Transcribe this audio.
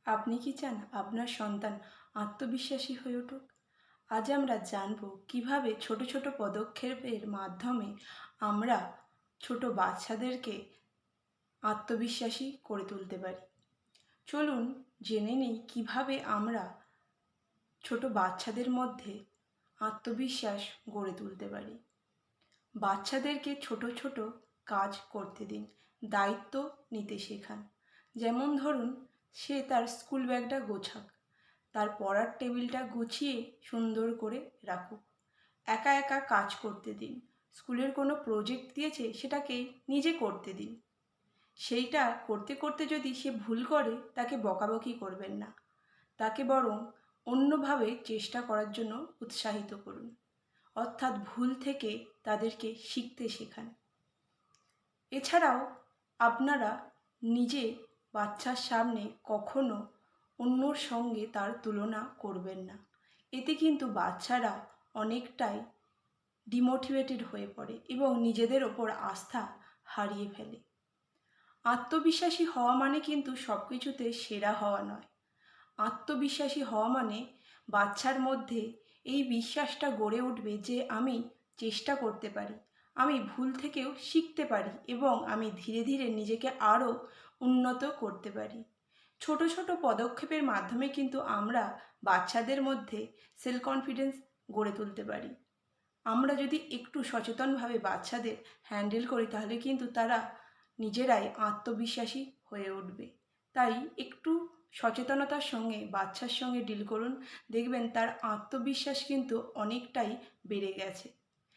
আপনি কি চান আপনার সন্তান আত্মবিশ্বাসী হয়ে উঠুক? আজ আমরা জানব কিভাবে ছোট ছোট পদক্ষেপের মাধ্যমে আমরা ছোট বাচ্চাদেরকে আত্মবিশ্বাসী করে তুলতে পারি। চলুন জেনে নিই কিভাবে আমরা ছোট বাচ্চাদের মধ্যে আত্মবিশ্বাস গড়ে তুলতে পারি। বাচ্চাদেরকে ছোট ছোট কাজ করতে দিন, দায়িত্ব নিতে শেখান। যেমন ধরুন, সে তার স্কুল ব্যাগটা গোছাক, তার পড়ার টেবিলটা গুছিয়ে সুন্দর করে রাখুক। একা একা কাজ করতে দিন। স্কুলের কোনো প্রজেক্ট দিয়েছে সেটাকে নিজে করতে দিন। সেইটা করতে করতে যদি সে ভুল করে তাকে বকাবকি করবেন না, তাকে বরং অন্যভাবে চেষ্টা করার জন্য উৎসাহিত করুন। অর্থাৎ ভুল থেকে তাদেরকে শিখতে শেখান। এছাড়াও আপনারা নিজে বাচ্চার সামনে কখনো অন্যর সঙ্গে তার তুলনা করবেন না। এতে কিন্তু বাচ্চারা অনেকটাই ডিমোটিভেটেড হয়ে পড়ে এবং নিজেদের ওপর আস্থা হারিয়ে ফেলে। আত্মবিশ্বাসী হওয়া মানে কিন্তু সব কিছুতে সেরা হওয়া নয়। আত্মবিশ্বাসী হওয়া মানে বাচ্চার মধ্যে এই বিশ্বাসটা গড়ে উঠবে যে আমি চেষ্টা করতে পারি, আমি ভুল থেকেও শিখতে পারি এবং আমি ধীরে ধীরে নিজেকে আরও উন্নত করতে পারি। ছোট ছোট পদক্ষেপের মাধ্যমে কিন্তু আমরা বাচ্চাদের মধ্যে সেলফ কনফিডেন্স গড়ে তুলতে পারি। আমরা যদি একটু সচেতনভাবে বাচ্চাদের হ্যান্ডেল করি তাহলে কিন্তু তারা নিজেরাই আত্মবিশ্বাসী হয়ে উঠবে। তাই একটু সচেতনতার সঙ্গে বাচ্চার সঙ্গে ডিল করুন, দেখবেন তার আত্মবিশ্বাস কিন্তু অনেকটাই বেড়ে গেছে।